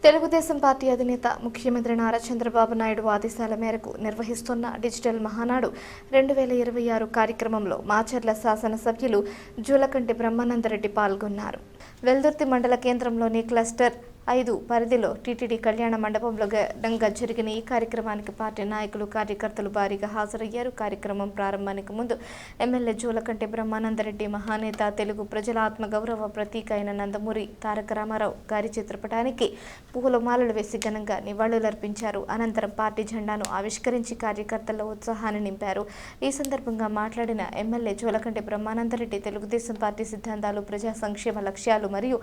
Telugu Desam party అధినేత ముఖ్యమంత్రి నారా చంద్రబాబు నాయుడు ఆదేశాల మేరకు నిర్వహిస్తున్న డిజిటల్ మహానాడు 2026 కార్యక్రమంలో మాచర్ల శాసనసభ్యులు జూలకంటి బ్రహ్మానందరెడ్డి పాల్గొన్నారు. వెల్దుర్తి మండల కేంద్రంలోని క్లస్టర్ 5 పరిధిలో టీటీడీ కళ్యాణ మండపంలో ఘనంగా జరిగిన ఈ కార్యక్రమానికి పార్టీ నాయకులు, కార్యకర్తలు భారీగా హాజరయ్యారు. కార్యక్రమం ప్రారంభానికి ముందు ఎమ్మెల్యే జూలకంటి బ్రహ్మానందరెడ్డి మహానేత, తెలుగు ప్రజల ఆత్మగౌరవ ప్రతీక అయిన నందమూరి తారక రామారావు గారి చిత్రపటానికి పూలమాలలు వేసి ఘనంగా నివాళులర్పించారు. అనంతరం పార్టీ జెండాను ఆవిష్కరించి కార్యకర్తల్లో ఉత్సాహాన్ని నింపారు. ఈ సందర్భంగా మాట్లాడిన ఎమ్మెల్యే జూలకంటి బ్రహ్మానందరెడ్డి తెలుగుదేశం పార్టీ సిద్ధాంతాలు, ప్రజా సంక్షేమ లక్ష్యాలు మరియు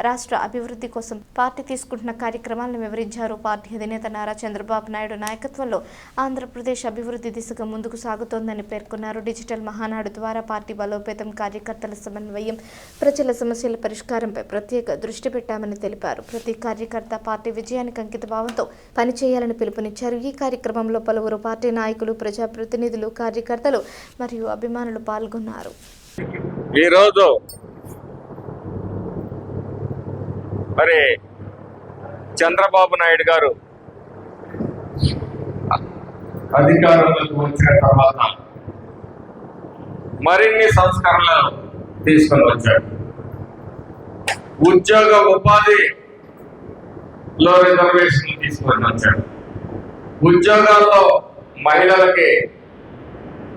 రాష్ట్ర అభివృద్ధి కోసం పార్టీ తీసుకుంటున్న కార్యక్రమాలను వివరించారు. పార్టీ అధినేత నారా చంద్రబాబు నాయుడు నాయకత్వంలో ఆంధ్రప్రదేశ్ అభివృద్ధి దిశగా ముందుకు సాగుతోందని పేర్కొన్నారు. డిజిటల్ మహానాడు ద్వారా పార్టీ బలోపేతం, కార్యకర్తల సమన్వయం, ప్రజల సమస్యల పరిష్కారంపై ప్రత్యేక దృష్టి పెట్టామని తెలిపారు. ప్రతి కార్యకర్త పార్టీ విజయానికి అంకిత భావంతో పనిచేయాలని పిలుపునిచ్చారు. ఈ కార్యక్రమంలో పలువురు పార్టీ నాయకులు, ప్రజాప్రతినిధులు, కార్యకర్తలు మరియు అభిమానులు పాల్గొన్నారు. ఈరోజు మరి చంద్రబాబు నాయుడు గారు అధికారంలోకి వచ్చిన తర్వాత మరిన్ని సంస్కరణలు తీసుకొని వచ్చాడు. ఉద్యోగ ఉపాధిలో రిజర్వేషన్ తీసుకొని వచ్చాడు. ఉద్యోగాల్లో మహిళలకి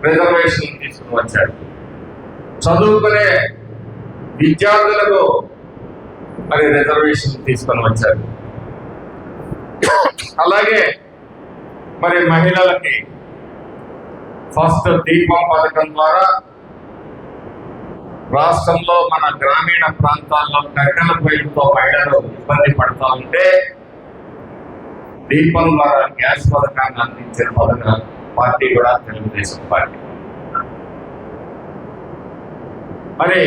రిజర్వేషన్ తీసుకొని వచ్చాడు. చదువుకునే విద్యార్థులకు మరి రిజర్వేషన్ తీసుకొని వచ్చారు. అలాగే మరి మహిళలకి ఫస్ట్ దీపం పథకం ద్వారా రాష్ట్రంలో మన గ్రామీణ ప్రాంతాల్లో కట్టెల పొయ్యిలతో మహిళలు ఇబ్బంది పడతా ఉంటే దీపం ద్వారా గ్యాస్ పథకాన్ని అందించిన పార్టీ కూడా తెలుగుదేశం పార్టీ. మరి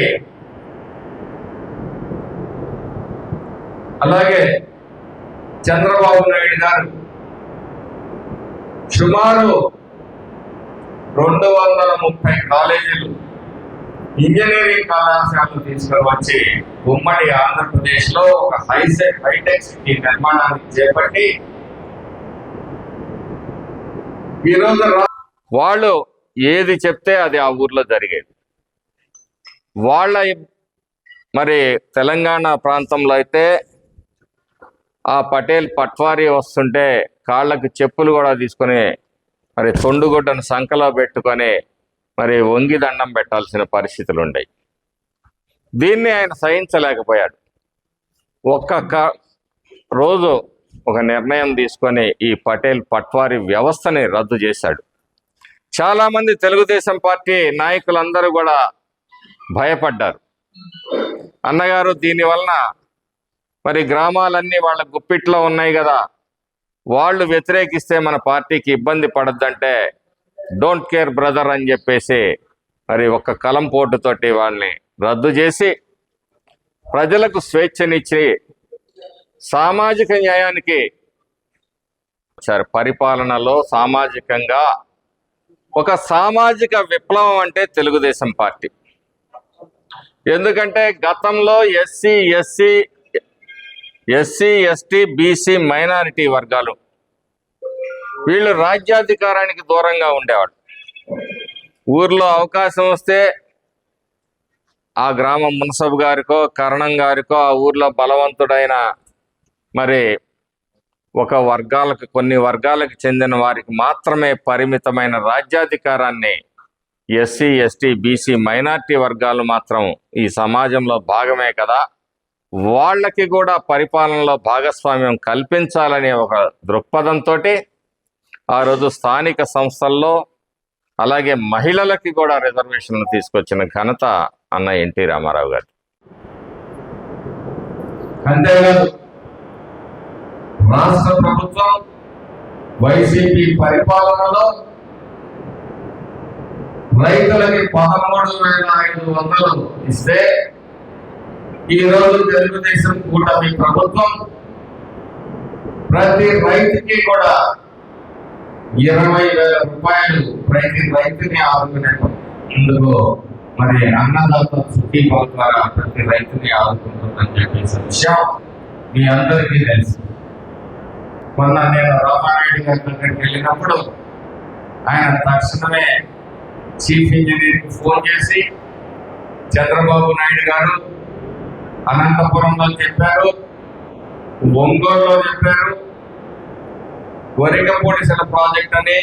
అలాగే చంద్రబాబు నాయుడు గారు సుమారు 230 కాలేజీలు, ఇంజనీరింగ్ కళాశాలలు తీసుకొని వచ్చి ఉమ్మడి ఆంధ్రప్రదేశ్ లో ఒక హైటెక్ సిటీ నిర్మాణాన్ని చేపట్టి ఈరోజు వాళ్ళు ఏది చెప్తే అది ఆ ఊర్లో జరిగేది. వాళ్ళ మరి తెలంగాణ ప్రాంతంలో అయితే ఆ పటేల్ పట్వారీ వస్తుంటే కాళ్ళకు చెప్పులు కూడా తీసుకొని మరి తొండుగుడ్డను సంకలో పెట్టుకొని మరి వంగి దండం పెట్టాల్సిన పరిస్థితులు ఉన్నాయి. దీన్ని ఆయన సహించలేకపోయాడు. ఒక్కొక్క రోజు ఒక నిర్ణయం తీసుకొని ఈ పటేల్ పట్వారీ వ్యవస్థని రద్దు చేశాడు. చాలామంది తెలుగుదేశం పార్టీ నాయకులందరూ కూడా భయపడ్డారు. అన్నగారు దీనివలన మరి గ్రామాలన్నీ వాళ్ళ గుప్పిట్లో ఉన్నాయి కదా, వాళ్ళు వ్యతిరేకిస్తే మన పార్టీకి ఇబ్బంది పడద్దంటే డోంట్ కేర్ బ్రదర్ అని చెప్పేసి మరి ఒక్క కలం పోటుతోటి వాళ్ళని రద్దు చేసి ప్రజలకు స్వేచ్ఛనిచ్చి సామాజిక న్యాయానికి పరిపాలనలో సామాజికంగా ఒక సామాజిక విప్లవం అంటే తెలుగుదేశం పార్టీ. ఎందుకంటే గతంలో ఎస్సీ ఎస్టీ బీసీ మైనారిటీ వర్గాలు వీళ్ళు రాజ్యాధికారానికి దూరంగా ఉండేవాడు. ఊర్లో అవకాశం వస్తే ఆ గ్రామం మున్సబ్ గారికో కరణం గారికో ఆ ఊర్లో బలవంతుడైన మరి కొన్ని వర్గాలకు చెందిన వారికి మాత్రమే పరిమితమైన రాజ్యాధికారాన్ని ఎస్సీ ఎస్టీ బీసీ మైనారిటీ వర్గాలు మాత్రం ఈ సమాజంలో భాగమే కదా, వాళ్ళకి కూడా పరిపాలనలో భాగస్వామ్యం కల్పించాలనే ఒక దృక్పథంతో ఆ రోజు స్థానిక సంస్థల్లో అలాగే మహిళలకి కూడా రిజర్వేషన్లు తీసుకొచ్చిన ఘనత అన్న ఎన్టీ రామారావు గారు. అంతేకాదు రాష్ట్ర ప్రభుత్వం వైసీపీ పరిపాలనలో రైతులకి 13,500 ఇస్తే ఈరోజు తెలుగుదేశం కూటమి ప్రభుత్వం ప్రతి రైతుకి కూడా 20,000 రూపాయలు ప్రతి రైతుని ఆదుకునేందుకు మరి అన్నదాత సుఖీభావ ద్వారా ప్రతి రైతుని ఆదుకుంటుందని చెప్పేసి విషయం మీ అందరికీ తెలుసు. మొన్న నేను రామానాయుడు గారి దగ్గరికి వెళ్ళినప్పుడు ఆయన తక్షణమే చీఫ్ ఇంజనీర్కి ఫోన్ చేసి చంద్రబాబు నాయుడు గారు అనంతపురంలో చెప్పారు, ఒంగోలులో చెప్పారు, వరిగపూడిసల ప్రాజెక్ట్ అని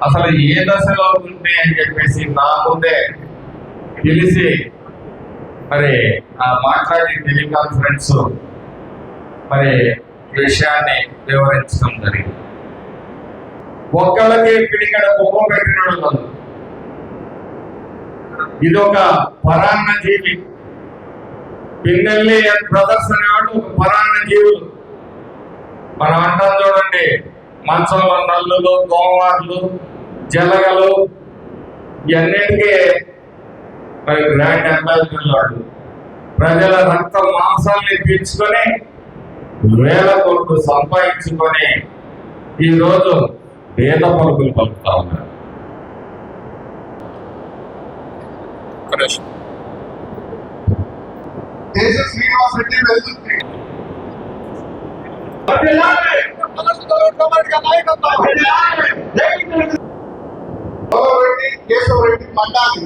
అసలు ఏ దశలో ఉంది అని చెప్పేసి నా ముందే పిలిచి మరి ఆ మాట్లాడి టెలికాన్ఫరెన్స్ మరి విషయాన్ని వివరించడం జరిగింది. ఒక్కళ్ళకి పిడికడ బొమ్మ పెట్టినాడు కాదు, ఇది ఒక పరాన్న జీవి. పిన్నెల్లి అండ్ బ్రదర్స్ అనేవాడు ఒక పరాన్న జీవులు. మనం అంటాం చూడండి, మంచంలో నల్లులు, గోవార్లు, జలగలు ఇవన్నిటికీ మరి గ్రాండ్ అంబాసిడర్ వాడు ప్రజల రక్త మాంసాన్ని పీల్చుకొని వేల కోట్లు సంపాదించుకొని ఈరోజు పేద పలుకులు పలుకుతా ఉన్నారు. దేశ శ్రీనివాస్ రెడ్డి వెళ్తుంది. కేశవ రెడ్డి మండాలి.